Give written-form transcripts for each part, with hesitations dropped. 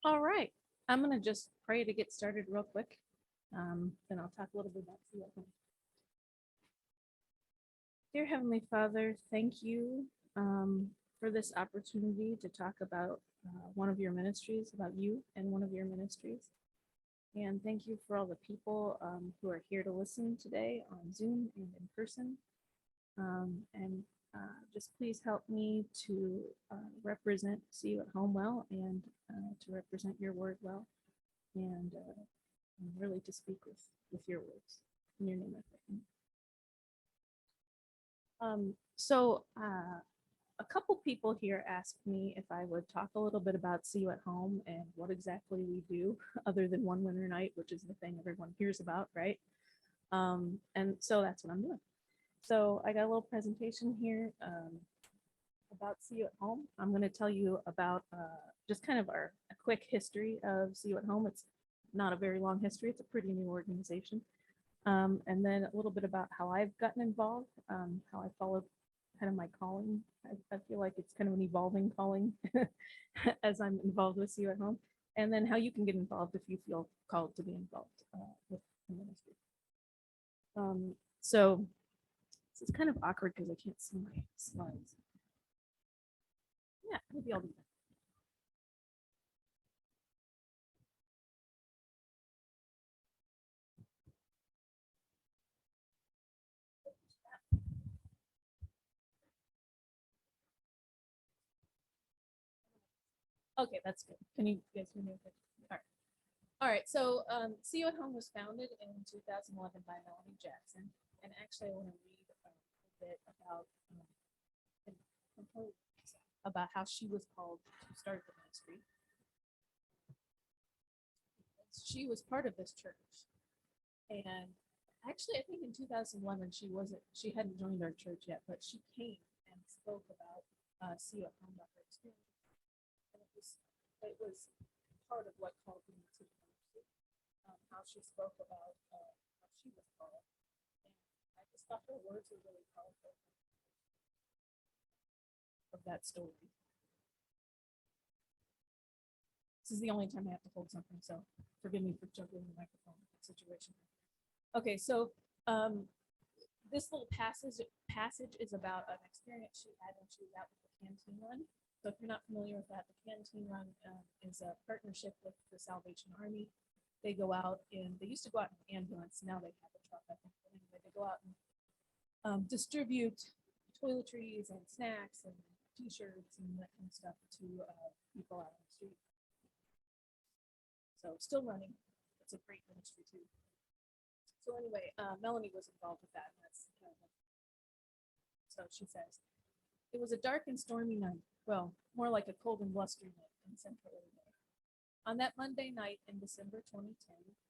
All right. I'm going to just pray to get started real quick. Then I'll talk a little bit about see what happens. Dear Heavenly Father, thank you for this opportunity to talk about one of your ministries, about you and one of your ministries. And thank you for all the people who are here to listen today on Zoom and in person. And just please help me to represent See You at Home well and to represent your word well and really to speak with your words. In your name, I pray. A couple people here asked me if I would talk a little bit about See You at Home and what exactly we do other than one winter night, which is the thing everyone hears about, right? And so that's what I'm doing. So I got a little presentation here about See You at Home. I'm going to tell you about just kind of a quick history of See You at Home. It's not a very long history. It's a pretty new organization. And then a little bit about how I've gotten involved, how I followed kind of my calling. I feel like it's kind of an evolving calling as I'm involved with See You at Home. And then how you can get involved if you feel called to be involved with the ministry. So this is kind of awkward because I can't see my slides. Yeah, maybe I'll do that. Okay, that's good. Can you guys hear me okay? All right. All right, so See You at Home was founded in 2011 by Melanie Jackson. And actually, I want to read a bit about how she was called to start the ministry. She was part of this church. And actually, I think in 2011, she hadn't joined our church yet, but she came and spoke about See You at Home, about her experience. And it was part of what called me to the ministry, how she spoke about how she was called. And I just thought her words were really powerful of that story. This is the only time I have to hold something, so forgive me for juggling the microphone situation. Okay, so this little passage is about an experience she had when she was out with the Canteen Run. So if you're not familiar with that, the Canteen Run is a partnership with the Salvation Army. They go out and they used to go out in an ambulance. Now they have a truck, I think. But anyway, they go out and distribute toiletries and snacks and T-shirts and that kind of stuff to people out on the street. So still running. It's a great ministry too. So anyway, Melanie was involved with that. And that's so she says, it was a dark and stormy night. Well, more like a cold and blustery night in central Illinois. On that Monday night in December 2010,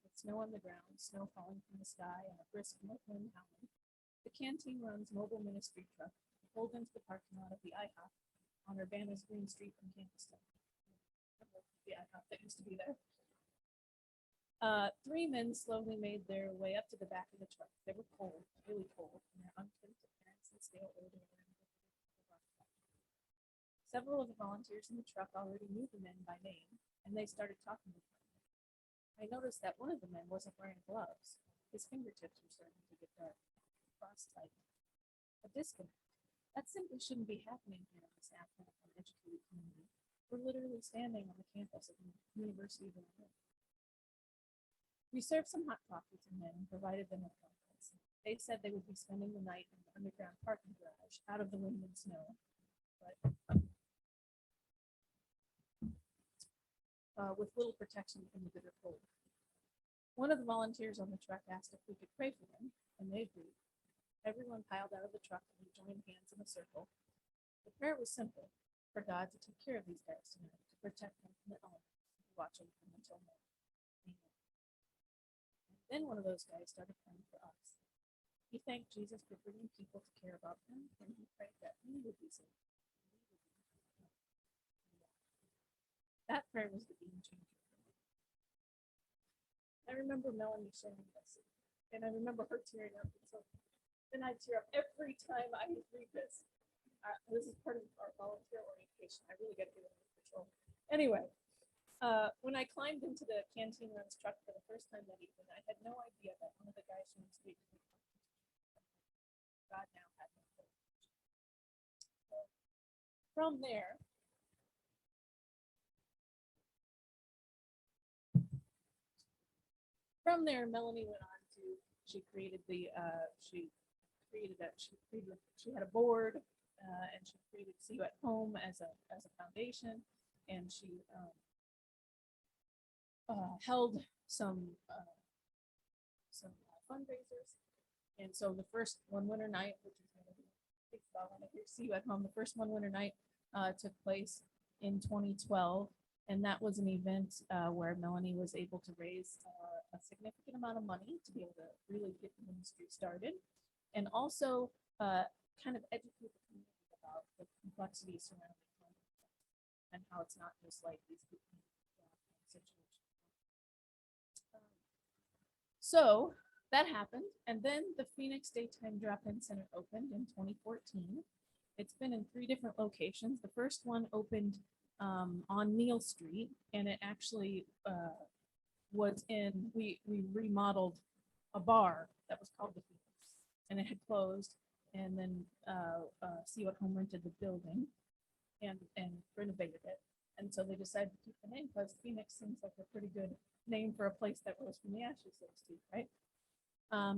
with snow on the ground, snow falling from the sky, and a brisk north wind howling, the Canteen Run's mobile ministry truck pulled into the parking lot of the IHOP on Urbana's Green Street in Cornerstone. The IHOP that used to be there. Three men slowly made their way up to the back of the truck. They were cold, really cold, and their unkempt appearance and stale odor. Several of the volunteers in the truck already knew the men by name, and they started talking with them. I noticed that one of the men wasn't wearing gloves. His fingertips were starting to get dark, frostbite. A disconnect. That simply shouldn't be happening here in this affluent and educated community. We're literally standing on the campus of the University of Illinois. We served some hot coffee to men and provided them with blankets. They said they would be spending the night in the underground parking garage, out of the wind and snow, but with little protection from the bitter cold. One of the volunteers on the truck asked if we could pray for them, and they agreed. Everyone piled out of the truck and we joined hands in a circle. The prayer was simple: for God to take care of these guys tonight, to protect them from the elements, to watch over them until morning. Then one of those guys started praying for us. He thanked Jesus for bringing people to care about him, and he prayed that we would be saved. That prayer was the game changer for me. I remember Melanie sharing this, and I remember her tearing up. And so then I tear up every time I read this. This is part of our volunteer orientation. I really got to get it under control. Anyway, when when I climbed into the Canteen Runs truck for the first time that evening, I had no idea that one of the guys from the street God now had no clue. So from there, Melanie went on to she created she had a board and she created See You at Home as a foundation, and she held some fundraisers. And so the first one winter night, which is going to be See You at Home, the first one winter night took place in 2012. And that was an event where Melanie was able to raise a significant amount of money to be able to really get the ministry started, and also kind of educate the community about the complexities surrounding homelessness and how it's not just like these people situations. So that happened, and then the Phoenix Daytime Drop-In Center opened in 2014. It's been in 3 different locations. The first one opened on Neal Street, and it actually was we remodeled a bar that was called the Phoenix, and it had closed, and then See You at Home rented the building and renovated it, and so they decided to keep the name because Phoenix seems like a pretty good name for a place that rose from the ashes, so to speak, right?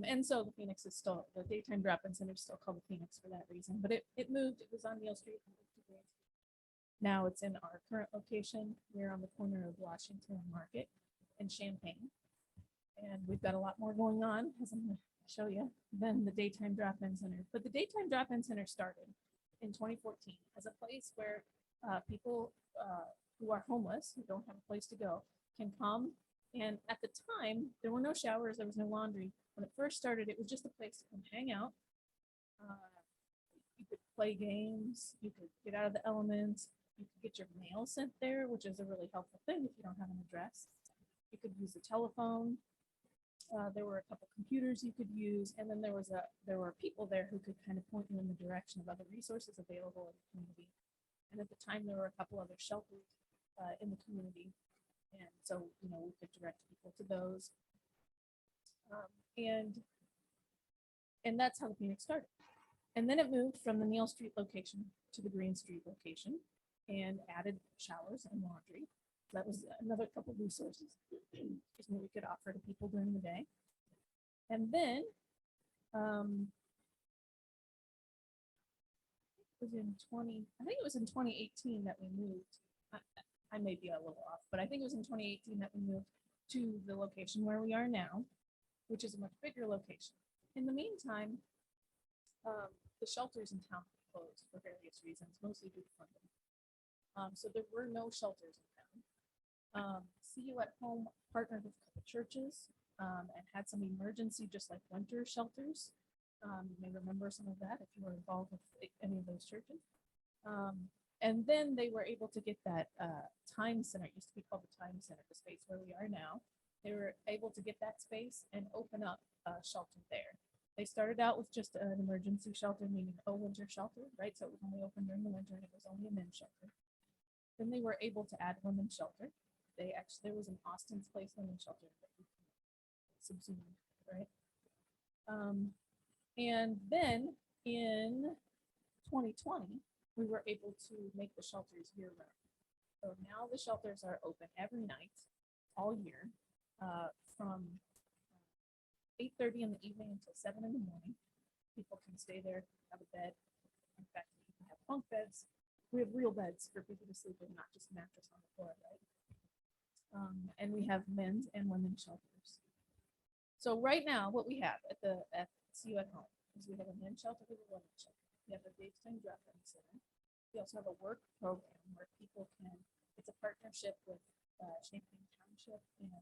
And so the Phoenix is still, the Daytime Drop-In Center is still called the Phoenix for that reason, but it moved. It was on Neal Street. Now it's in our current location. We're on the corner of Washington and Market in Champaign. And we've got a lot more going on, as I'm going to show you, than the Daytime Drop-In Center. But the Daytime Drop-In Center started in 2014 as a place where people who are homeless, who don't have a place to go, can come. And at the time, there were no showers, there was no laundry. When it first started, it was just a place to come hang out. You could play games, you could get out of the elements, you could get your mail sent there, which is a really helpful thing if you don't have an address. You could use the telephone. There were a couple computers you could use, and then there were people there who could kind of point you in the direction of other resources available in the community. And at the time, there were a couple other shelters in the community, and so we could direct people to those. And that's how the Phoenix started. And then it moved from the Neal Street location to the Green Street location and added showers and laundry. That was another couple of resources we could offer to people during the day. And then it was in 2018 that we moved. I may be a little off, but I think it was in 2018 that we moved to the location where we are now, which is a much bigger location. In the meantime, the shelters in town closed for various reasons, mostly due to funding. So there were no shelters in town. See You at Home partnered with a couple churches and had some emergency, just like winter shelters. You may remember some of that if you were involved with any of those churches. And then they were able to get that Time Center, it used to be called the Time Center, the space where we are now. They were able to get that space and open up a shelter there. They started out with just an emergency shelter, meaning a winter shelter, right? So it was only open during the winter and it was only a men's shelter. Then they were able to add women's shelter. There was an Austin's Place women's shelter that we subsumed, right? And then in 2020, we were able to make the shelters year-round. So now the shelters are open every night, all year, from 8:30 in the evening until 7 in the morning. People can stay there, have a bed. In fact, we can have bunk beds. We have real beds for people to sleep in, not just a mattress on the floor, right? And we have men's and women's shelters. So right now, what we have at See You at Home is we have a men's shelter with a women's shelter. We have a Daytime Drop-In Center. We also have a work program where people can. It's a partnership with Champaign Township and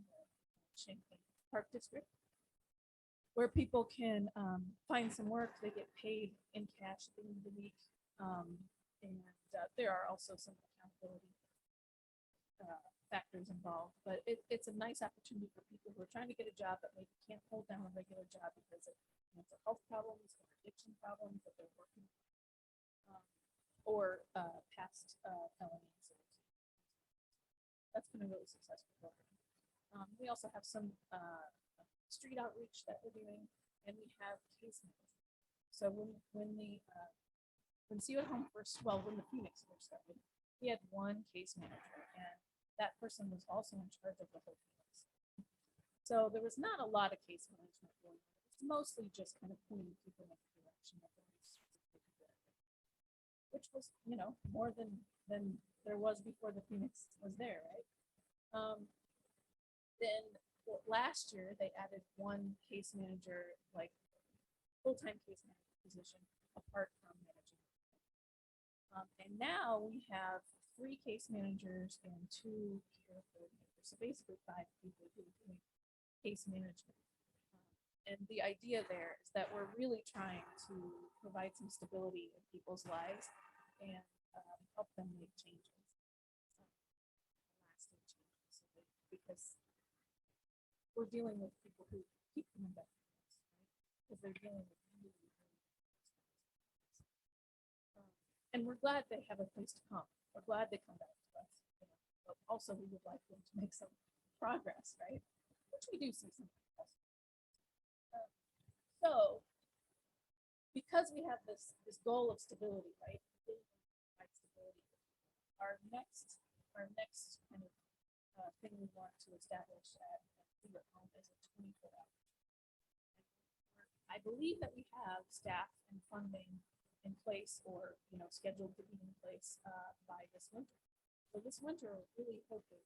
Champaign Park District, where people can find some work. They get paid in cash at the end of the week. And there are also some accountability factors involved, but it's a nice opportunity for people who are trying to get a job but maybe can't hold down a regular job because of mental health problems or addiction problems that they're working or past felonies. that's been a really successful program. We also have some street outreach that we're doing, and we have case management. So when See You at Home first, well, when the Phoenix first started, we had one case manager, and that person was also in charge of the whole Phoenix. So there was not a lot of case management going on. It's mostly just kind of pointing people in the direction of the which was, more than there was before the Phoenix was there, right? Then last year they added one case manager, like full-time case manager position, apart from managing. And now we have 3 case managers and 2 care coordinators. So basically 5 people who are doing case management. And the idea there is that we're really trying to provide some stability in people's lives and help them make changes, lasting changes, because we're dealing with people who keep coming back to us, right? Because they're dealing with really, and we're glad they have a place to come. We're glad they come back to us. But also, we would like them to make some progress, right? Which we do see some progress. So, because we have this goal of stability, right? Our next kind of thing we want to establish at See You at Home is a 24-hour. I believe that we have staff and funding in place, or scheduled to be in place by this winter. So this winter, we're really hoping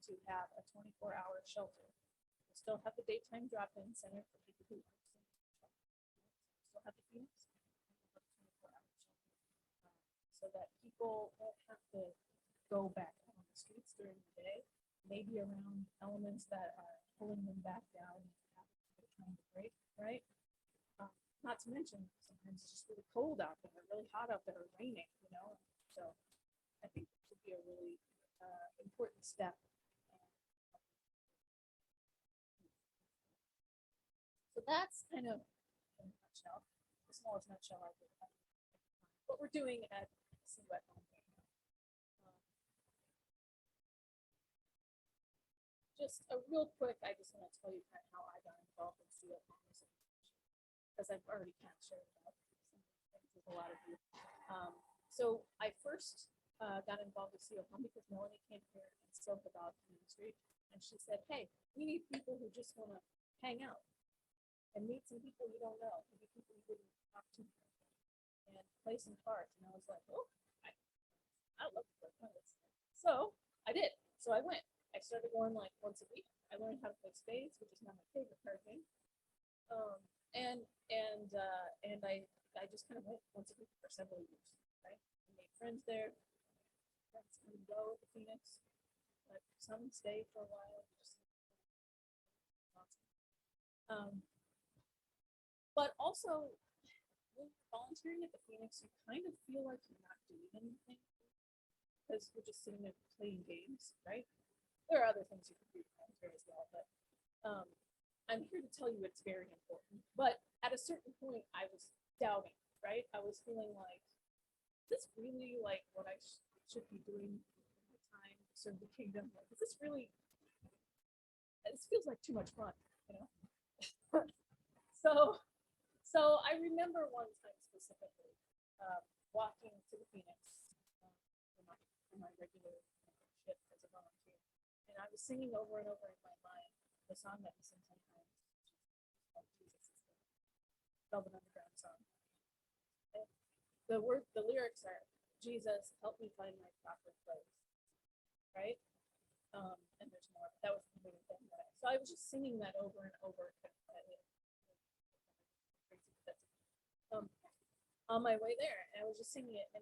to have a 24-hour shelter. We'll still have the daytime drop-in center for people who are still have the Phoenix, 24-hour shelter, so that people won't have to go back on the streets during the day, maybe around elements that are pulling them back down and they're trying to break, right? Not to mention, sometimes it's just really cold out there, really hot out there, raining, So I think it should be a really important step. So that's kind of, in a nutshell, the smallest nutshell I could have. What we're doing at See You at Home. Just a real quick, I just want to tell you kind of how I got involved in See You at Home, because I've already kind of shared about some things with a lot of you. So I first got involved with See You at Home because Melanie came here and spoke about ministry, and she said, "Hey, we need people who just want to hang out and meet some people you don't know, maybe people you wouldn't talk to, and play some cards." And I was like, "Oh, I love to play cards." So I did. So I went. I started going like once a week. I learned how to play spades, which is not my favorite card game. And I just kind of went once a week for several years, right? I made friends there. Friends come and go at the Phoenix, but some stay for a while. But also, when you're volunteering at the Phoenix, you kind of feel like you're not doing anything because you're just sitting there playing games, right? There are other things you can do volunteer as well, but I'm here to tell you it's very important. But at a certain point, I was doubting, right? I was feeling like, is this really like what I should be doing in my time to serve the kingdom? Like, is this really, this feels like too much fun, So I remember one time specifically walking to the Phoenix for my regular shift as a volunteer. And I was singing over and over in my mind the song that we sing sometimes, Jesus is the Velvet Underground song. And the lyrics are, "Jesus, help me find my proper place," right? And there's more. That was the main thing. So I was just singing that over and over. On my way there, and I was just singing it, and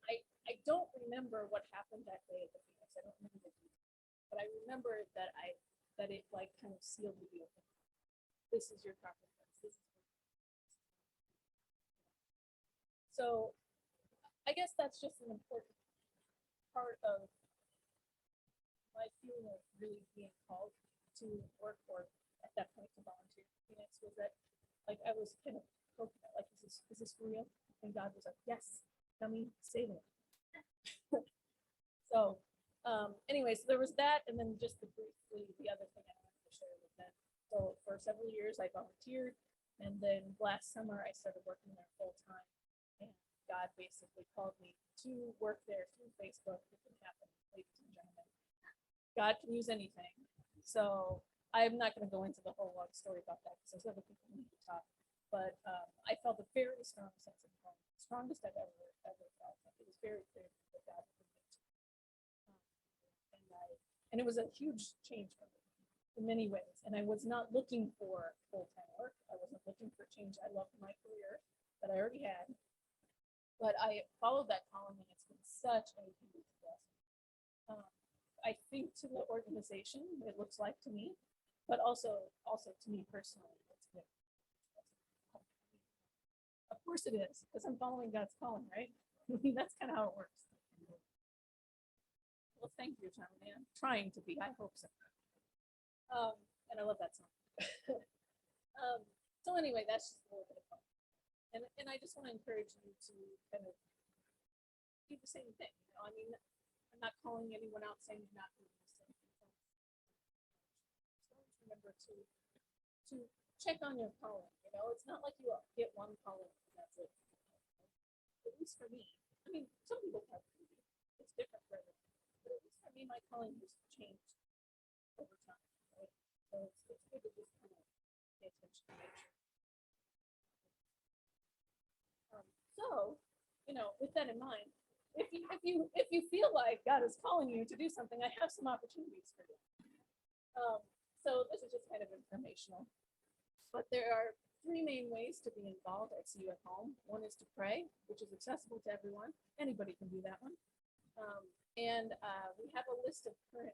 I don't remember what happened that day at the Phoenix. I don't remember the details, but I remember that it like kind of sealed the deal. This is your proper place. So I guess that's just an important part of my feeling of really being called to work, or at that point to volunteer at Phoenix, was that like I was kind of poking at, like, is this for real? And God was like, "Yes, come me, save it." So Anyways, there was that, and then just briefly, the other thing I wanted to share was that. So for several years, I volunteered, and then last summer I started working there full time, and God basically called me to work there through Facebook. It can happen, ladies and gentlemen. God can use anything. So I'm not going to go into the whole long story about that because there's other people who need to talk. But I felt a very strong sense of home, the strongest I've ever felt. It was very clear that God was with me. And it was a huge change for me in many ways. And I was not looking for full-time work. I wasn't looking for change. I loved my career that I already had. But I followed that calling, and it's been such a huge blessing. I think to the organization, it looks like to me, but also to me personally, it's good. Of course it is, because I'm following God's calling, right? That's kind of how it works. Well, thank you, John. I'm trying to be. I hope so. And I love that song. So anyway, that's just a little bit of fun. And I just want to encourage you to kind of do the same thing. You know, I mean, I'm not calling anyone out saying you're not doing the same thing. Just remember to check on your calling. You know, it's not like you get one calling and that's it. At least for me. I mean, some people have to. It's different for everyone. But at least for me, my calling has changed over time. Right? So it's good to just kind of pay attention to nature. So, you know, with that in mind, if you feel like God is calling you to do something, I have some opportunities for you. So this is just kind of informational, but there are 3 main ways to be involved at See You at Home. One is to pray, which is accessible to everyone. Anybody can do that one. And we have a list of current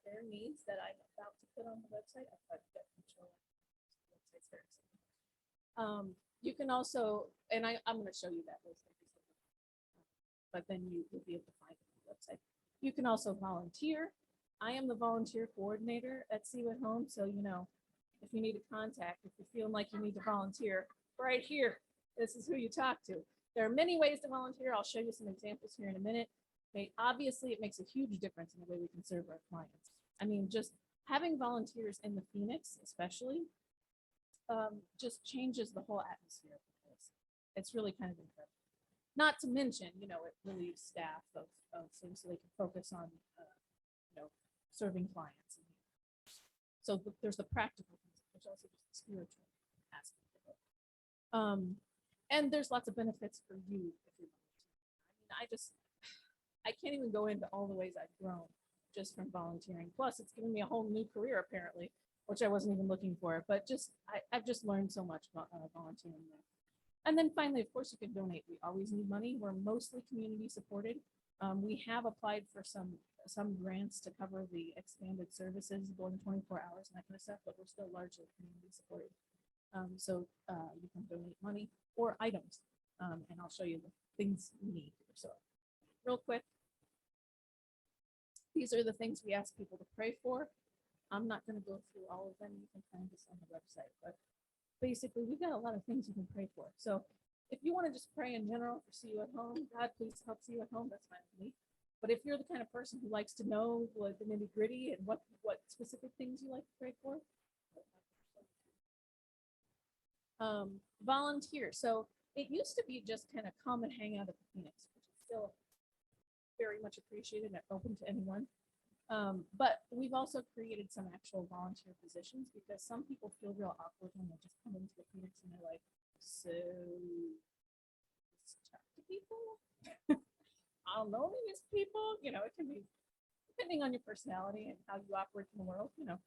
prayer needs that I'm about to put on the website. I've got to control the website's very simple. You can also, and I'm going to show you that list, but then you will be able to find it on the website. You can also volunteer. I am the volunteer coordinator at See You at Home, so you know, if you need a contact, if you're feeling like you need to volunteer, right here, this is who you talk to. There are many ways to volunteer. I'll show you some examples here in a minute. Okay, obviously, it makes a huge difference in the way we can serve our clients. I mean, just having volunteers in the Phoenix, especially, just changes the whole atmosphere of the place. It's really kind of incredible. Not to mention, you know, it relieves staff of things so they can focus on, you know, serving clients. So there's the practical things. There's also just the spiritual aspect of it. And there's lots of benefits for you if you're volunteering. I mean, I can't even go into all the ways I've grown just from volunteering. Plus, it's given me a whole new career apparently, which I wasn't even looking for. But I've just learned so much about volunteering there. And then finally, of course, you can donate. We always need money. We're mostly community supported. We have applied for some grants to cover the expanded services going 24 hours and that kind of stuff, but we're still largely community supported. So you can donate money or items, and I'll show you the things you need. So real quick, these are the things we ask people to pray for. I'm not going to go through all of them. You can find this on the website, but basically we've got a lot of things you can pray for. So if you want to just pray in general for See You at Home, God, please help See You at Home, that's fine with me. But if you're the kind of person who likes to know what the nitty gritty and what specific things you like to pray for, volunteer. So it used to be just kind of come and hang out at the Phoenix, which is still very much appreciated and open to anyone. But we've also created some actual volunteer positions because some people feel real awkward when they just come into the Phoenix and they're like, so let's talk to people. I don't know these people. You know, it can be depending on your personality and how you operate in the world, you know.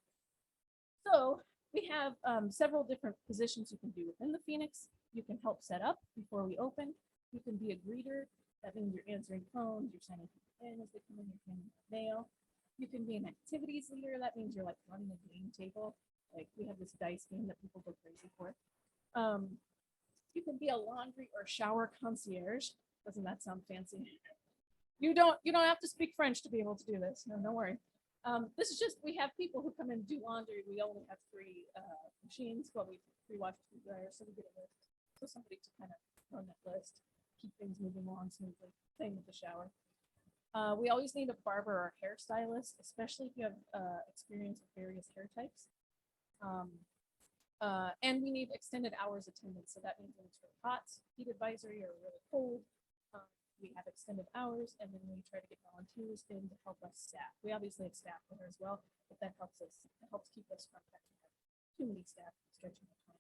So we have several different positions you can do within the Phoenix. You can help set up before we open. You can be a greeter. That means you're answering phones, you're sending people in as they come in, you're handing out mail. You can be an activities leader. That means you're like running a game table. Like we have this dice game that people go crazy for. You can be a laundry or shower concierge. Doesn't that sound fancy? You don't have to speak French to be able to do this. No, don't worry. This is just, we have people who come in and do laundry. We only have 3 machines, well, we 3 washers, 3 dryers, so we get a list. So somebody to kind of run that list, keep things moving along smoothly. Same with the shower. We always need a barber or hairstylist, especially if you have experience with various hair types. Um, and we need extended hours attendance. So that means when it's really hot, heat advisory, or really cold, we have extended hours, and then we try to get volunteers in to help us staff. We obviously have staff there as well, but that helps us, it helps keep us from having too many staff stretching the time.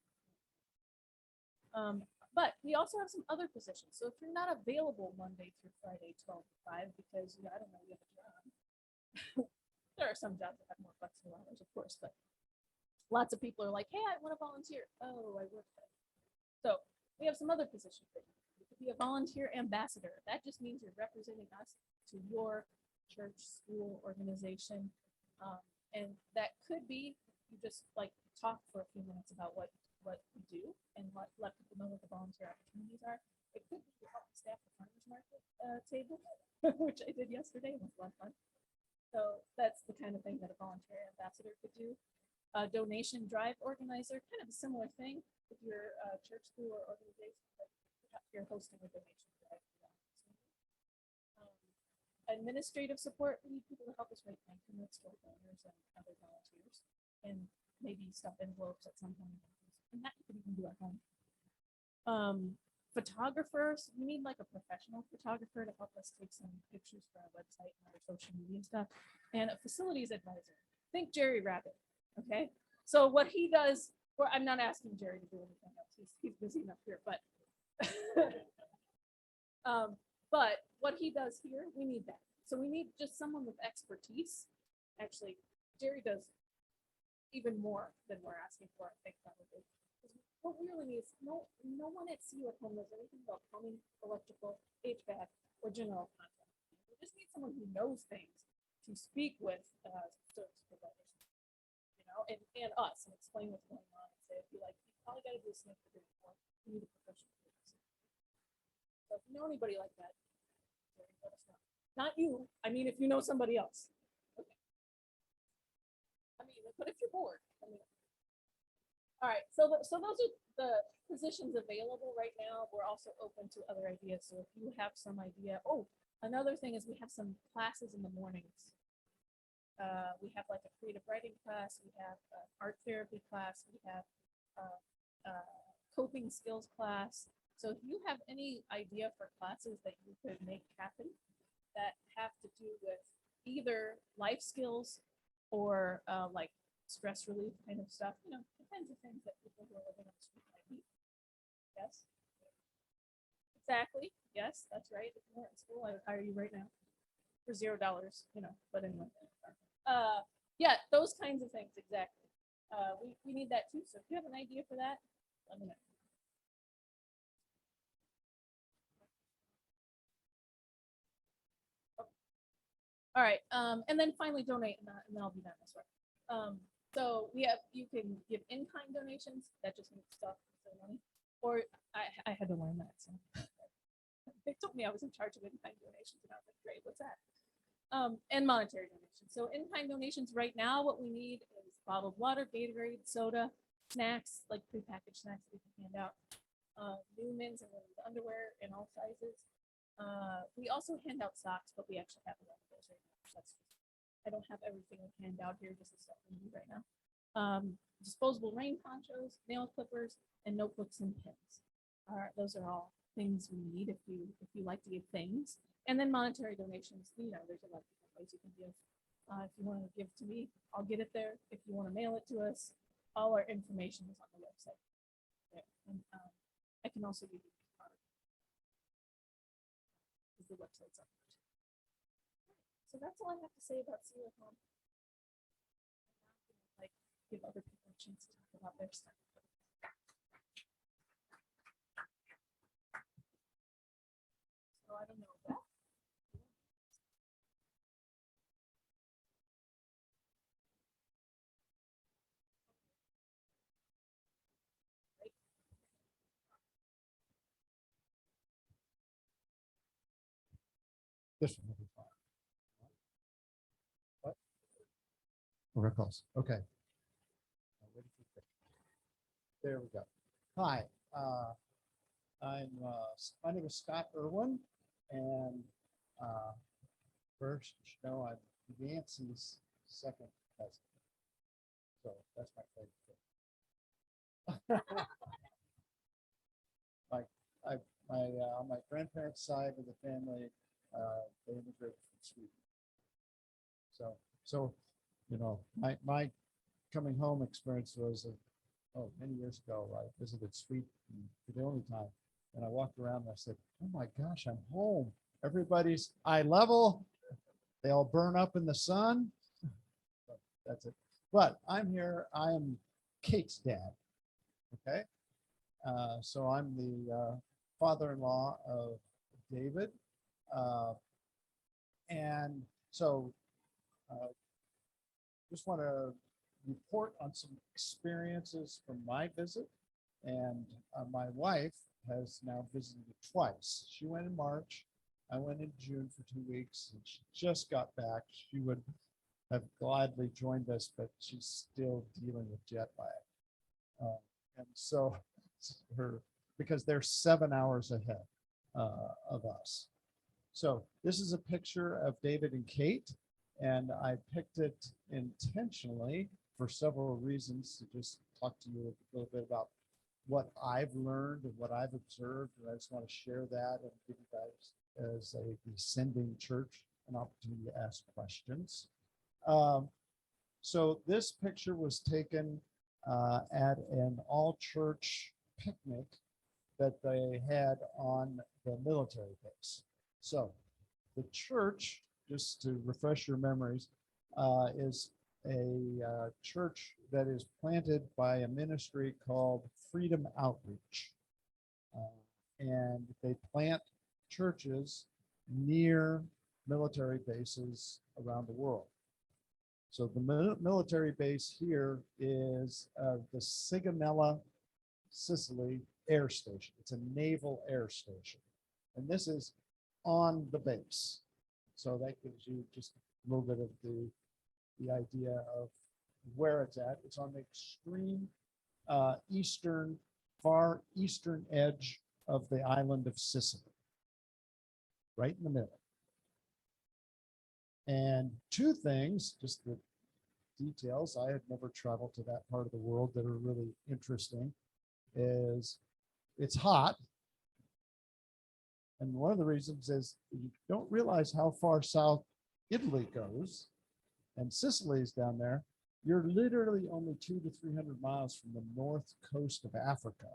But we also have some other positions. So if you're not available Monday through Friday, 12 to 5, because I don't know, you have a job. There are some jobs that have more flexible hours, of course, but lots of people are like, hey, I want to volunteer. Oh, I work there. So we have some other positions for you. You could be a volunteer ambassador. That just means you're representing us to your church, school, organization. And that could be you just like talk for a few minutes about what you do and let people know what the volunteer opportunities are. It could be to help staff the farmers market table, which I did yesterday. It was a lot of fun. So that's the kind of thing that a volunteer ambassador could do. Donation drive organizer, kind of a similar thing with your church, school, or organization, but you're hosting a donation drive. Administrative support, we need people to help us write thank you notes to donors and other volunteers, and maybe stuff envelopes at some point. And that you can even do at home. Photographers, we need like a professional photographer to help us take some pictures for our website and our social media stuff. And a facilities advisor. Think Jerry Rabbit. Okay. So what he does, or I'm not asking Jerry to do anything else. He's busy enough here, but but what he does here, we need that. So we need just someone with expertise. Actually, Jerry does even more than we're asking for, I think, probably. What we really need is no one at See You at Home knows anything about plumbing, electrical, HVAC, or general contracting. We just need someone who knows things to speak with service providers, and us, and explain what's going on, and say, if you probably got to do a snake for more. You need a professional. So if you know anybody like that, let us know. Not you. I mean, if you know somebody else. Okay. I mean, but if you're bored, all right, so those are the positions available right now. We're also open to other ideas. So if you have some idea, another thing is we have some classes in the mornings. We have like a creative writing class. We have an art therapy class. We have a coping skills class. So if you have any idea for classes that you could make happen that have to do with either life skills or like stress relief kind of stuff, the kinds of things that people who are living on the street might need. Yes. Exactly. Yes, that's right. If you weren't in school, I would hire you right now for $0, but anyway. Yeah, those kinds of things, exactly. We need that too. So if you have an idea for that, let me know. All right, and then finally donate, and then I'll be done this way. So you can give in-kind donations. That just means stuff, so money. Or I had to learn that. So they told me I was in charge of in-kind donations, and I was like, great, what's that? And monetary donations. So in-kind donations right now, what we need is bottled water, Gatorade, soda, snacks, like prepackaged snacks that we can hand out, new men's and women's underwear in all sizes. We also hand out socks, but we actually have a lot of those right now. I don't have everything to hand out here, just the stuff we need right now. Disposable rain ponchos, nail clippers, and notebooks and pens. Those are all things we need if you like to give things. And then monetary donations. There's a lot of different ways you can give. If you want to give to me, I'll get it there. If you want to mail it to us, all our information is on the website. There. And I can also give you the card. The website's up. So that's all I have to say about See You at Home. Like, give other people a chance to talk about their stuff. So I don't know that. This one will be fine. What? We're close. Okay. There we go. Hi, my name is Scott Irwin, and First, you should know I'm Nancy's second cousin. So that's my favorite thing. Like on my grandparents' side of the family, they immigrated from Sweden. So my coming home experience was many years ago. I visited Sweden for the only time, and I walked around and I said, "Oh my gosh, I'm home. Everybody's eye level. They all burn up in the sun." That's it. But I'm here. I am Kate's dad. Okay. So I'm the father-in-law of David. And so just want to report on some experiences from my visit. And my wife has now visited twice. She went in March. I went in June for 2 weeks, and she just got back. She would have gladly joined us, but she's still dealing with jet lag. And so because they're 7 hours ahead of us. So this is a picture of David and Kate, and I picked it intentionally for several reasons to just talk to you a little bit about what I've learned and what I've observed. And I just want to share that and give you guys, as a descending church, an opportunity to ask questions. So this picture was taken at an all-church picnic that they had on the military base. So the church, just to refresh your memories, is a church that is planted by a ministry called Freedom Outreach. And they plant churches near military bases around the world. So the military base here is the Sigonella, Sicily air station. It's a naval air station. And this is on the base. So that gives you just a little bit of the idea of where it's at. It's on the extreme far eastern edge of the island of Sicily, right in the middle. And two things, just the details, I had never traveled to that part of the world, that are really interesting, is it's hot. And one of the reasons is you don't realize how far south Italy goes, and Sicily is down there. You're literally only 200 to 300 miles from the north coast of Africa,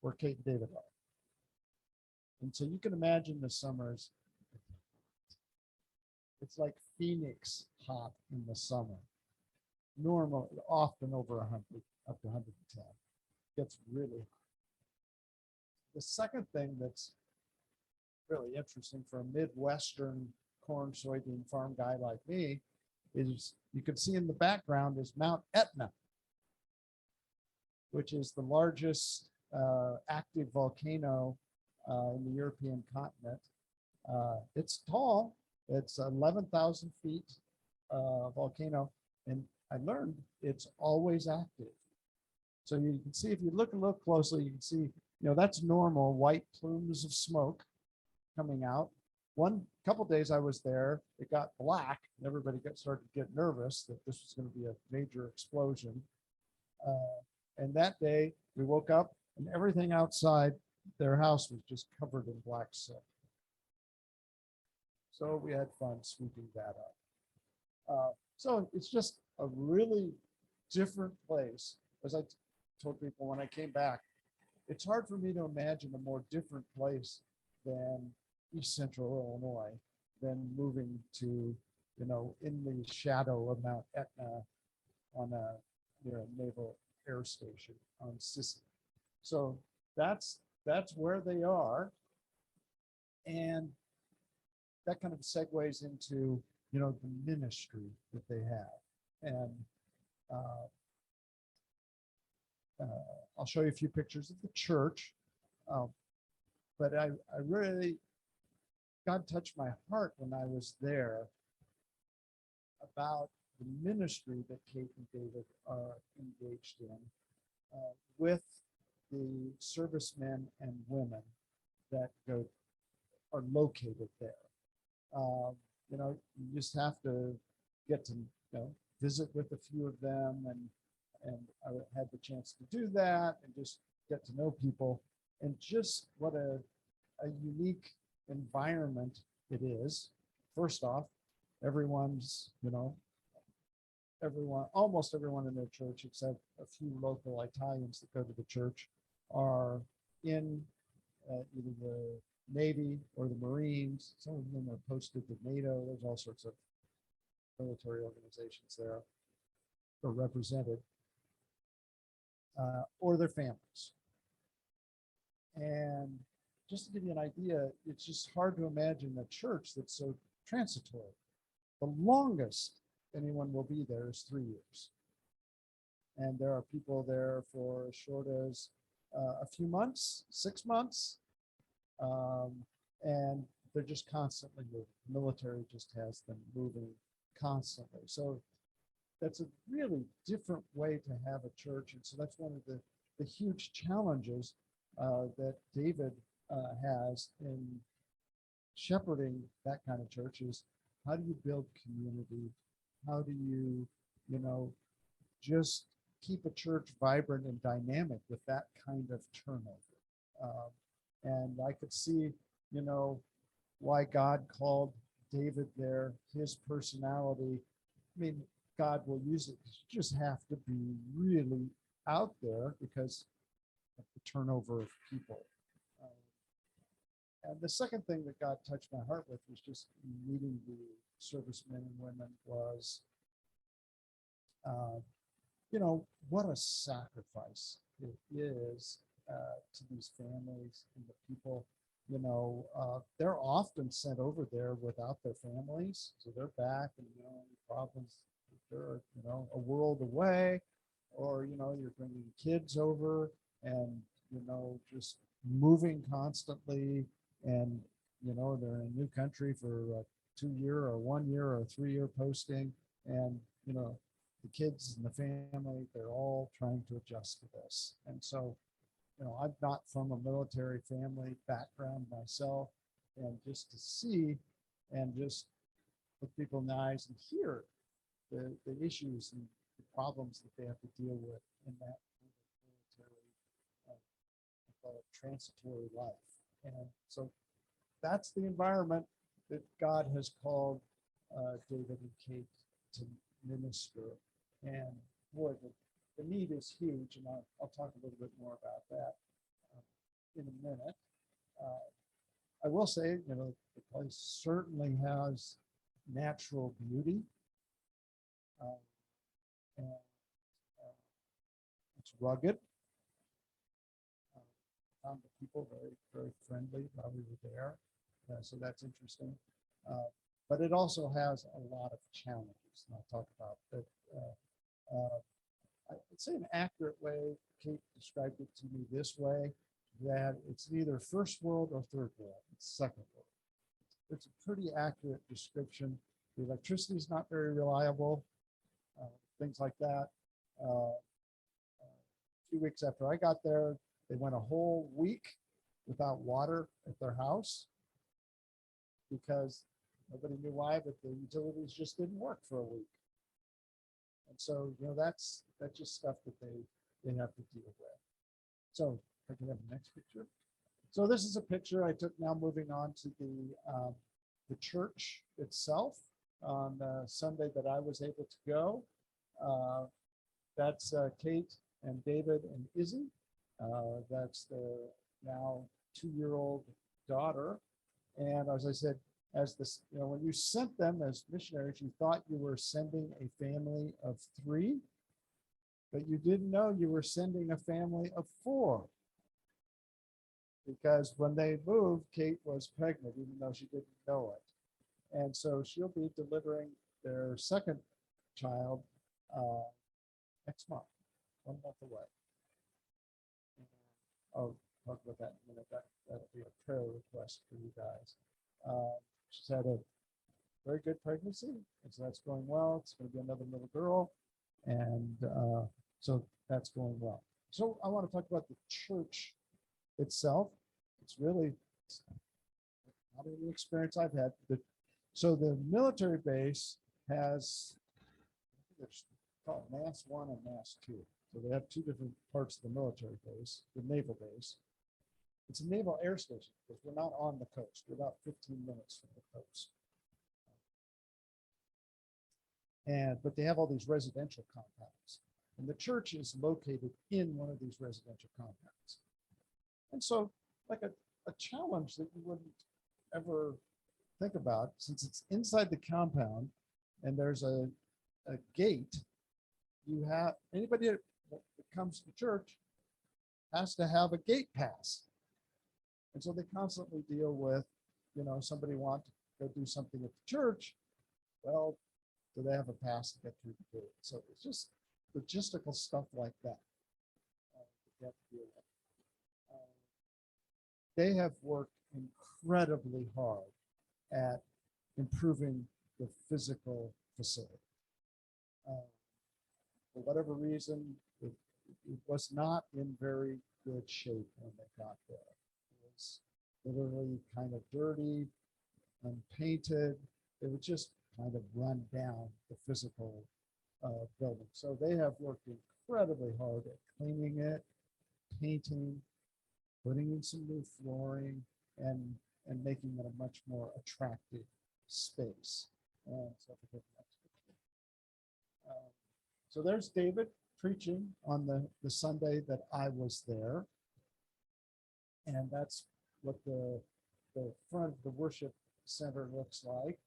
where Kate and David are. And so you can imagine the summers. It's like Phoenix hot in the summer. Normally, often over 100, up to 110. Gets really hot. The second thing that's really interesting for a Midwestern corn, soybean farm guy like me is you can see in the background is Mount Etna, which is the largest active volcano in the European continent. It's tall. It's 11,000 feet volcano, and I learned it's always active. So you can see, if you look closely, you can see, that's normal white plumes of smoke coming out. Couple days I was there, it got black, and everybody started to get nervous that this was going to be a major explosion. And that day we woke up and everything outside their house was just covered in black soot. So we had fun sweeping that up. So it's just a really different place. As I told people when I came back, it's hard for me to imagine a more different place than East Central Illinois than moving to, in the shadow of Mount Etna on a naval air station on Sicily. So that's where they are. And that kind of segues into, the ministry that they have. And I'll show you a few pictures of the church. But I really, God touched my heart when I was there about the ministry that Kate and David are engaged in with the servicemen and women that are located there. you just have to get to, visit with a few of them. And I had the chance to do that and just get to know people, and just what a unique environment it is. First off, everyone's, almost everyone in their church, except a few local Italians that go to the church, are in either the Navy or the Marines. Some of them are posted to NATO. There's all sorts of military organizations there are represented, or their families. And just to give you an idea, it's just hard to imagine a church that's so transitory. The longest anyone will be there is 3 years. And there are people there for as short as a few months, 6 months. And they're just constantly moving. The military just has them moving constantly. So that's a really different way to have a church. And so that's one of the huge challenges that David has in shepherding that kind of church is, how do you build community? How do you, just keep a church vibrant and dynamic with that kind of turnover? And I could see, why God called David there, his personality. I mean, God will use it. You just have to be really out there because of the turnover of people. And the second thing that God touched my heart with was just meeting the servicemen and women was, what a sacrifice it is to these families and the people. They're often sent over there without their families, so they're back and problems. They're a world away, or you're bringing kids over and just moving constantly, and they're in a new country for a 2-year or 1 year or 3-year posting, and the kids and the family, they're all trying to adjust to this. And so I'm not from a military family background myself, and just to see and just look people in the eyes and hear the issues and the problems that they have to deal with in that military transitory life. And so that's the environment that God has called David and Kate to minister. And boy, the need is huge, and I'll talk a little bit more about that in a minute. I will say, the place certainly has natural beauty, and it's rugged. Found the people very, very friendly while we were there, so that's interesting. But it also has a lot of challenges, and I'll talk about that. I'd say an accurate way, Kate described it to me this way, that it's neither first world or third world, it's second world. It's a pretty accurate description. The electricity is not very reliable, things like that. A few weeks after I got there, they went a whole week without water at their house because nobody knew why, but the utilities just didn't work for a week. And so, that's just stuff that they have to deal with. So if I can have the next picture. So this is a picture I took, now moving on to the church itself on Sunday that I was able to go. That's Kate and David and Izzy. That's their now 2-year-old daughter. And as I said, when you sent them as missionaries, you thought you were sending a family of 3, but you didn't know you were sending a family of 4. Because when they moved, Kate was pregnant, even though she didn't know it. And so she'll be delivering their second child next month, 1 month away. I'll talk about that in a minute. That'll be a prayer request for you guys. She's had a very good pregnancy, and so that's going well. It's going to be another little girl, and so that's going well. So I want to talk about the church itself. It's really not any experience I've had. So the military base has, it's called Mass 1 and Mass 2. So they have two different parts of the military base, the naval base. It's a naval air station because we're not on the coast. We're about 15 minutes from the coast. But they have all these residential compounds. And the church is located in one of these residential compounds. And so like a challenge that you wouldn't ever think about, since it's inside the compound and there's a gate, you have anybody that comes to church has to have a gate pass. And so they constantly deal with, somebody want to go do something at the church. Well, do they have a pass to get through the gate? So it's just logistical stuff like that. You have to deal with. They have worked incredibly hard at improving the physical facility. For whatever reason, it was not in very good shape when they got there. It was literally kind of dirty, unpainted. It would just kind of run down the physical building. So they have worked incredibly hard at cleaning it, painting, putting in some new flooring, and making it a much more attractive space. So there's David preaching on the Sunday that I was there. And that's what the front of the worship center looks like.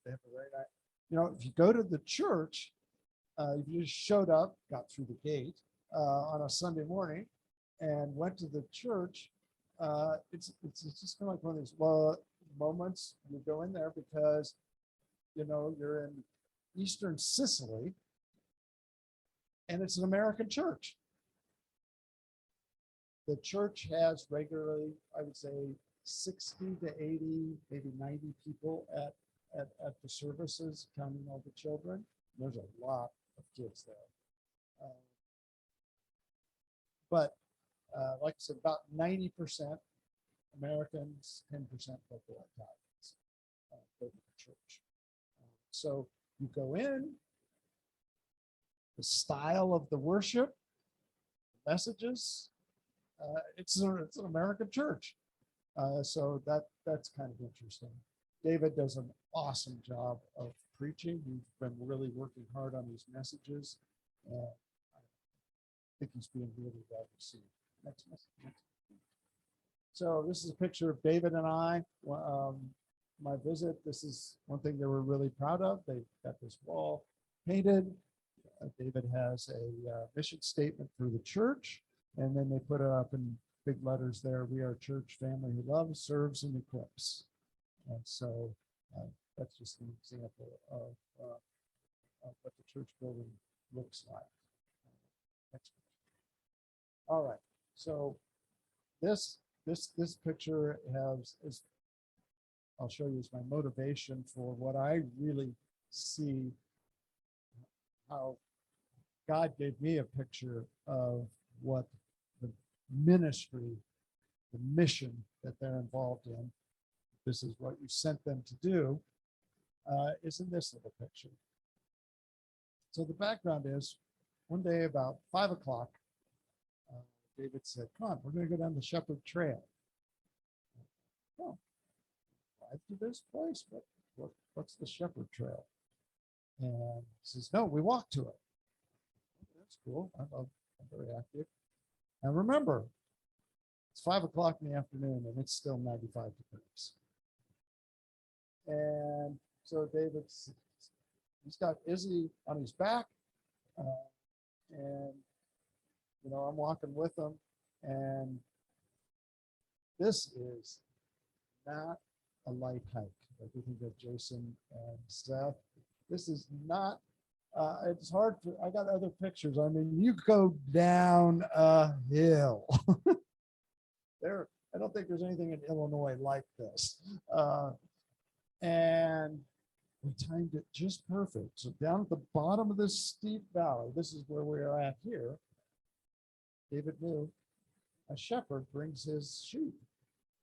They have a very nice, if you go to the church, if you just showed up, got through the gate on a Sunday morning and went to the church, it's just kind of like one of these moments. You go in there because, you're in Eastern Sicily and it's an American church. The church has regularly, I would say, 60 to 80, maybe 90 people at the services, counting all the children. There's a lot of kids there. But like I said, about 90% Americans, 10% local Italians go to the church. So you go in, the style of the worship, messages, it's an American church. So that's kind of interesting. David does an awesome job of preaching. He's been really working hard on these messages. I think he's being really well received. Next message. So this is a picture of David and I. My visit, this is one thing they were really proud of. They got this wall painted. David has a mission statement for the church. And then they put it up in big letters there. We are a church family who loves, serves, and equips. And so that's just an example of what the church building looks like. Next picture. All right. So this picture I'll show you is my motivation for what I really see, how God gave me a picture of what the ministry, the mission that they're involved in, this is what you sent them to do, is in this little picture. So the background is, one day about 5 o'clock, David said, come on, we're going to go down the Shepherd Trail. Oh, drive to this place? What's the Shepherd Trail? And he says, no, we walk to it. That's cool. I'm very active. And remember, it's 5 o'clock in the afternoon and it's still 95 degrees. And so he's got Izzy on his back. And, I'm walking with him. And this is not a light hike. Like we think of Jason and Seth. This is not, it's hard to, I got other pictures. I mean, you go down a hill. I don't think there's anything in Illinois like this. And we timed it just perfect. So down at the bottom of this steep valley, this is where we're at here. David knew a shepherd brings his sheep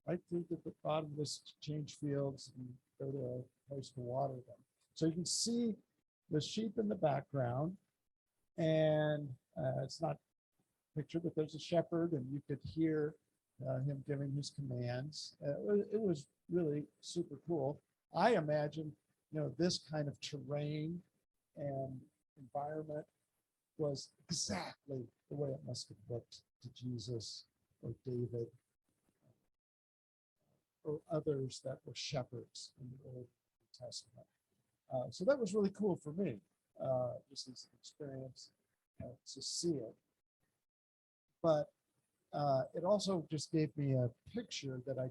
right through the bottom of this change fields and go to a place to water them. So you can see the sheep in the background, and it's not pictured, but there's a shepherd, and you could hear him giving his commands. It was really super cool. I imagine, this kind of terrain and environment was exactly the way it must have looked to Jesus or David or others that were shepherds in the Old Testament. So that was really cool for me, just as an experience to see it. But it also just gave me a picture that I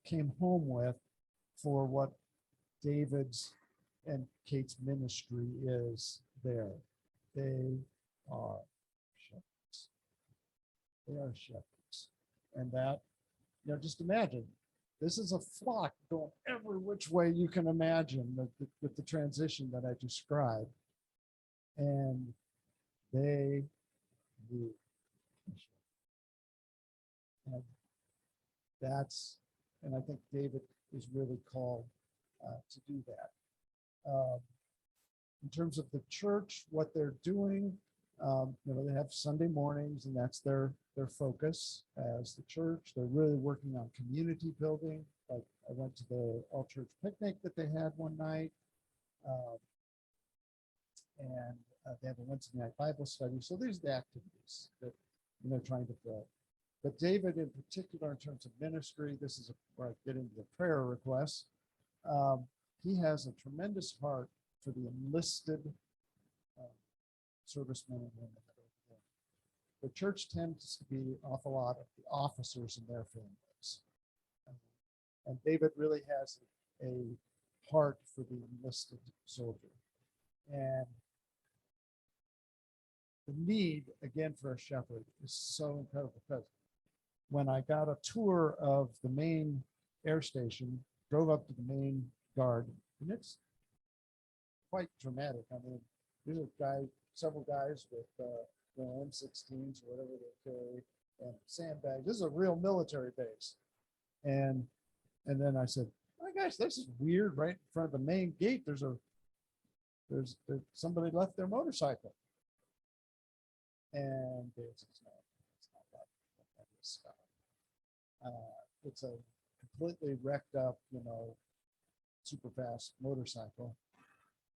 came home with for what David's and Kate's ministry is there. They are shepherds. They are shepherds. And that, just imagine, this is a flock going every which way you can imagine with the transition that I described. And they do. And I think David is really called to do that. In terms of the church, what they're doing, they have Sunday mornings, and that's their focus as the church. They're really working on community building. Like I went to the all-church picnic that they had one night, and they have a Wednesday night Bible study. So these are the activities that they're trying to build. But David, in particular, in terms of ministry, this is where I get into the prayer requests. He has a tremendous heart for the enlisted servicemen and women that are there. The church tends to be an awful lot of the officers and their families. And David really has a heart for the enlisted soldier. And the need, again, for a shepherd is so incredible, because when I got a tour of the main air station, drove up to the main guard, and it's quite dramatic. I mean, these are several guys with M16s or whatever they carry, and sandbags. This is a real military base. And then I said, "My gosh, this is weird." Right in front of the main gate, there's somebody left their motorcycle. And it's not that is stuff. It's a completely wrecked up, super fast motorcycle,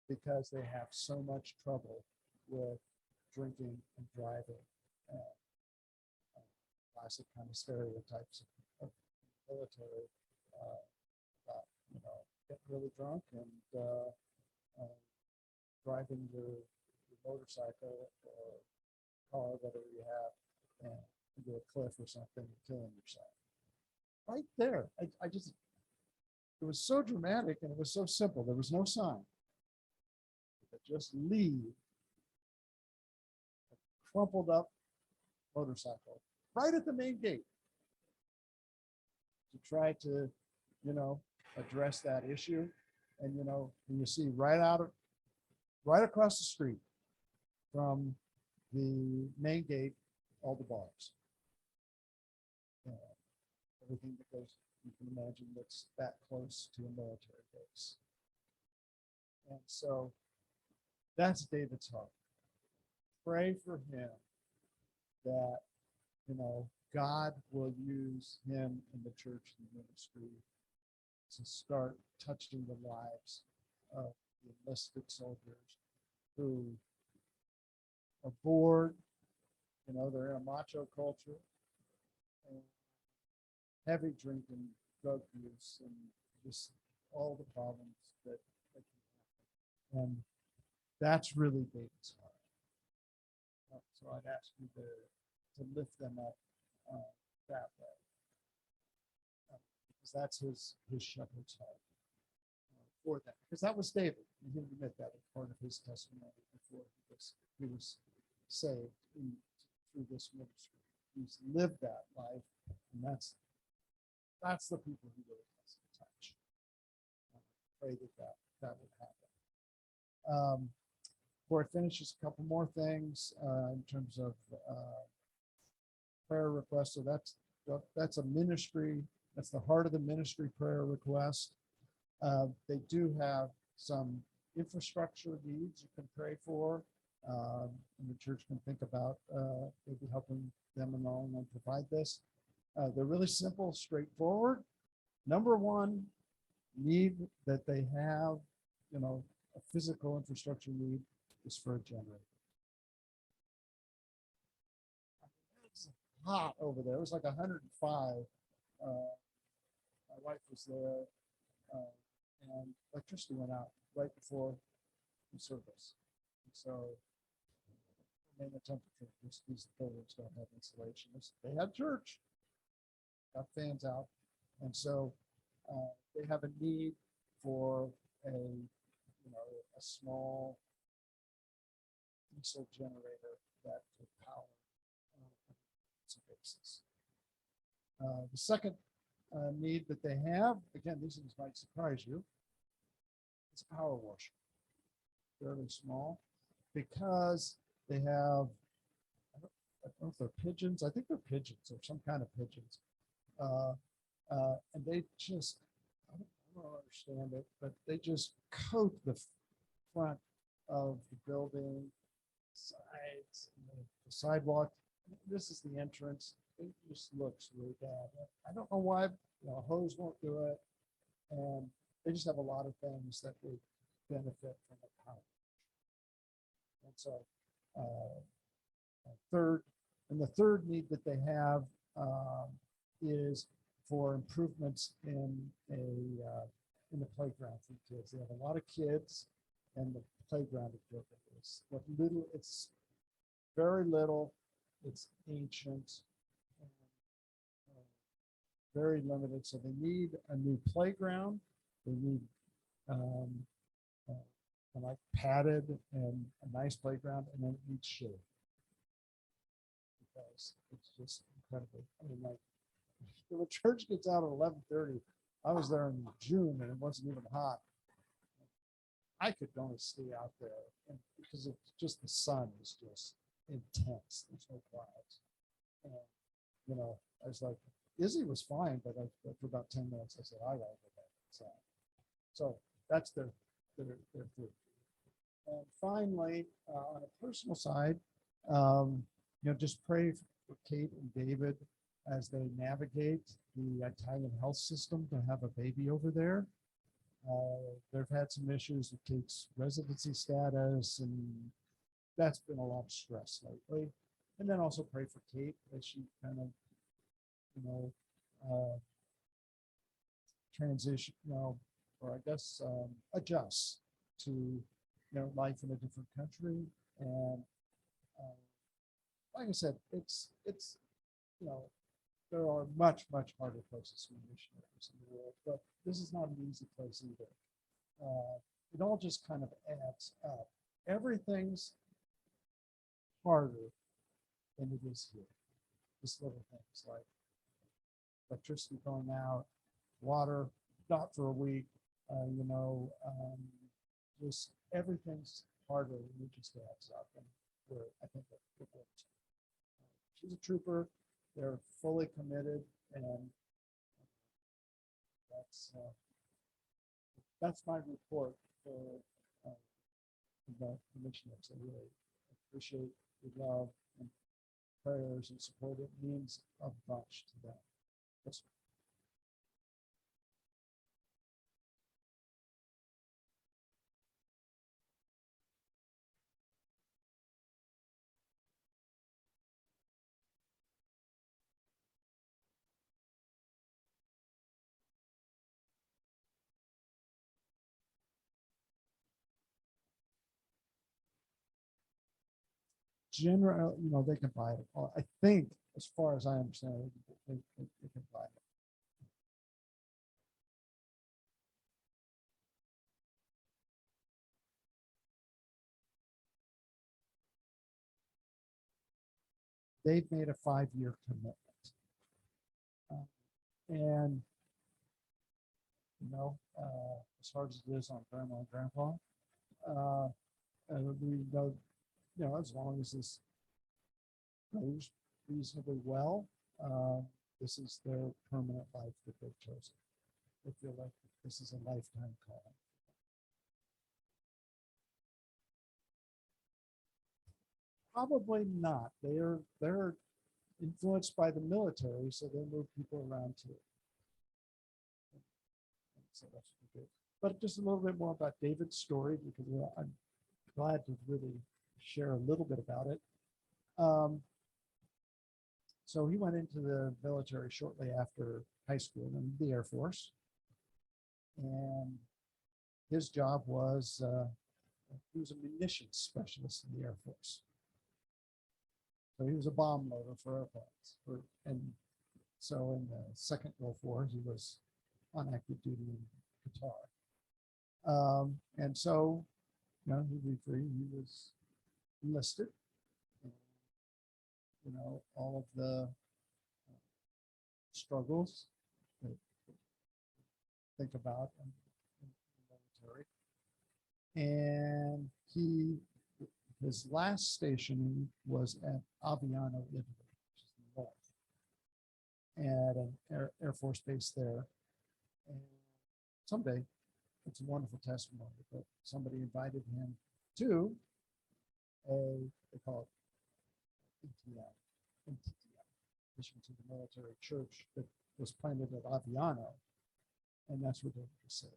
because they have so much trouble with drinking and driving. Classic kind of stereotypes of military, getting really drunk and driving your motorcycle or car, whatever you have, and into a cliff or something and killing yourself. Right there. It was so dramatic, and it was so simple. There was no sign. Just leave a crumpled up motorcycle right at the main gate to try to, address that issue. And, you see right across the street from the main gate, all the bars. Everything that goes, you can imagine, that's that close to a military base. And so that's David's heart. Pray for him that, God will use him in the church and ministry to start touching the lives of the enlisted soldiers who are bored, they're in a macho culture, and heavy drinking, drug use, and just all the problems that can happen. And that's really David's heart. So I'd ask you to lift them up that way, because that's his shepherd's heart for them. Because that was David. He didn't admit that as part of his testimony before he was saved through this ministry. He's lived that life, and that's the people he really has to touch. I pray that would happen. Before I finish, just a couple more things in terms of prayer requests. So that's a ministry. That's the heart of the ministry prayer request. They do have some infrastructure needs you can pray for. And the church can think about maybe helping them along and provide this. They're really simple, straightforward. Number one need that they have, a physical infrastructure need is for a generator. It's hot over there. It was like 105. My wife was there, and electricity went out right before the service. And so, main the temperature. These buildings don't have insulation. They had church, got fans out, and so they have a need for a small diesel generator that could power some bases. The second need that they have, again, these things might surprise you, it's a power washer. Fairly small, because they have, I don't know if they're pigeons. I think they're pigeons or some kind of pigeons. And they just, I don't understand it, but they just coat the front of the building, sides, the sidewalk. This is the entrance. It just looks really bad. I don't know why, a hose won't do it. And they just have a lot of things that would benefit from the power. And so the third need that they have is for improvements in the playground for kids. They have a lot of kids, and the playground equipment is what little. It's very little. It's ancient, very limited. So they need a new playground. They need like padded and a nice playground, and then it needs shade, because it's just incredible. I mean, like, the church gets out at 11:30. I was there in June and it wasn't even hot. I could only stay out there, and because it's just the sun is just intense. There's no clouds. And, I was like, Izzy was fine, but for about 10 minutes, I said, I gotta go back inside. So that's their food. And finally, on a personal side, just pray for Kate and David as they navigate the Italian health system to have a baby over there. They've had some issues with Kate's residency status, and that's been a lot of stress lately. And then also pray for Kate as she kind of, transition, or I guess adjusts to life in a different country. And like I said, it's there are much harder places to be missionaries in the world, but this is not an easy place either. It all just kind of adds up. Everything's harder than it is here. Just little things like electricity going out, water not for a week, just everything's harder, and it just adds up. And I think that it works. She's a trooper. They're fully committed, and that's my report for the missionaries. I really appreciate your love and prayers and support. It means a bunch to them. Yes. General, they can buy it. I think, as far as I understand it, they can buy it. They've made a 5-year commitment. And, as hard as it is on grandma and grandpa, we know, as long as this goes reasonably well, this is their permanent life that they've chosen. They feel like this is a lifetime calling. Probably not. They're influenced by the military, so they move people around too. So that's good. But just a little bit more about David's story, because I'm glad to really share a little bit about it. So he went into the military shortly after high school in the Air Force. And his job was, he was a munitions specialist in the Air Force. So he was a bomb loader for airplanes. And so in the Second Gulf War, he was on active duty in Qatar. And so, you know, he'd be free. He was enlisted. You know, all of the struggles that think about in the military. And his last stationing was at Aviano, Italy, which is in the north, at an Air Force base there. And someday, it's a wonderful testimony, but somebody invited him to they call it NTI, mission to the military church that was planted at Aviano, and that's where David was saved.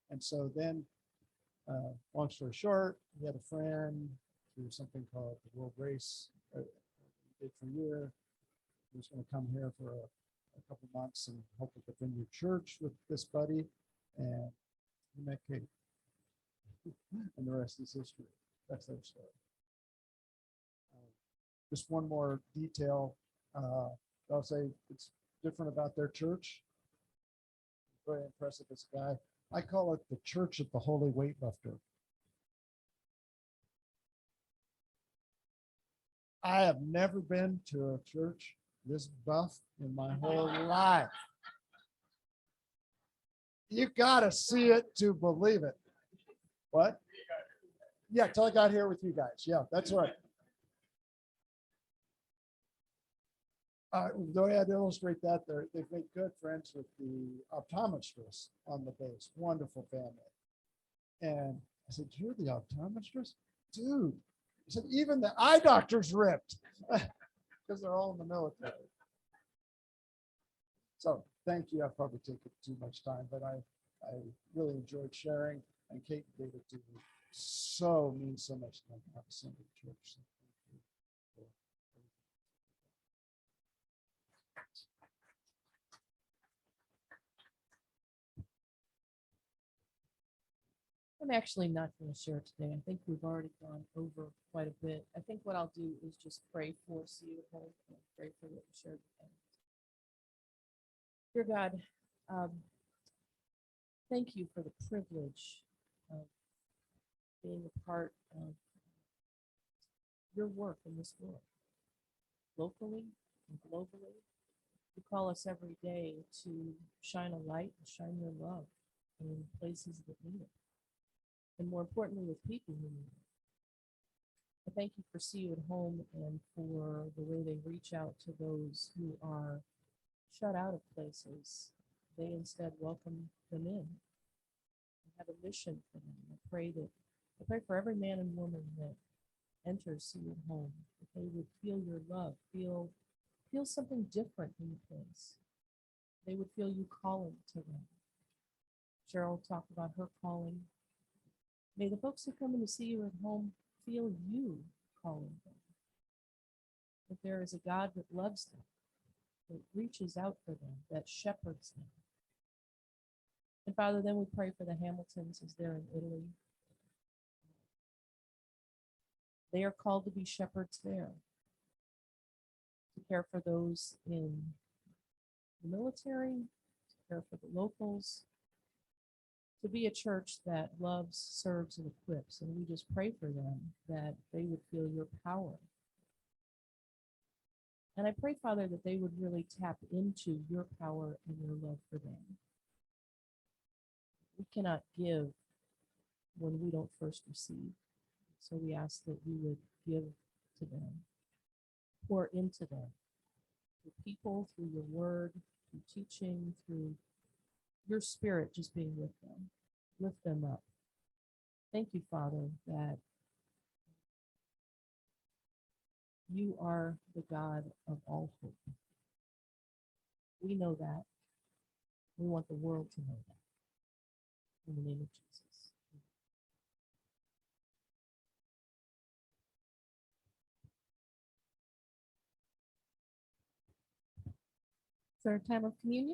And so then, long story short, he had a friend through something called the World Race, did for a year. He was going to come here for a couple months and help with the Vineyard Church with this buddy, and he met Kate. And the rest is history. That's their story. Just one more detail. I'll say it's different about their church. Very impressive, this guy. I call it the Church of the Holy Weightlifter. I have never been to a church this buff in my whole life. You got to see it to believe it. What? Yeah, till I got here with you guys. Yeah, that's right. The way I'd illustrate that, they've made good friends with the optometrist on the base. Wonderful family. And I said, you're the optometrist? Dude. I said, even the eye doctor's ripped because they're all in the military. So thank you. I've probably taken too much time, but I really enjoyed sharing. And Kate and David do so mean so much to them at the Sunday church. So thank you. I'm actually not going to share today. I think we've already gone over quite a bit. I think what I'll do is just pray for See You at Home and pray for what we shared today. Dear God, thank you for the privilege of being a part of your work in this world, locally and globally. You call us every day to shine a light and shine your love in places that need it. And more importantly, with people who need it. I thank you for See You at Home and for the way they reach out to those who are shut out of places. They instead welcome them in and have a mission for them. I pray for every man and woman that enters See You at Home, that they would feel your love, feel something different in the place. They would feel you calling to them. Cheryl talked about her calling. May the folks who come in to See You at Home feel you calling them. That there is a God that loves them, that reaches out for them, that shepherds them. And Father, then we pray for the Hamiltons as they're in Italy. They are called to be shepherds there, to care for those in the military, to care for the locals, to be a church that loves, serves, and equips. And we just pray for them that they would feel your power. And I pray, Father, that they would really tap into your power and your love for them. We cannot give when we don't first receive. So we ask that you would give to them, pour into them, through people, through your word, through teaching, through your spirit just being with them. Lift them up. Thank you, Father, that you are the God of all hope. We know that. We want the world to know that. In the name of Jesus. It's our time of communion.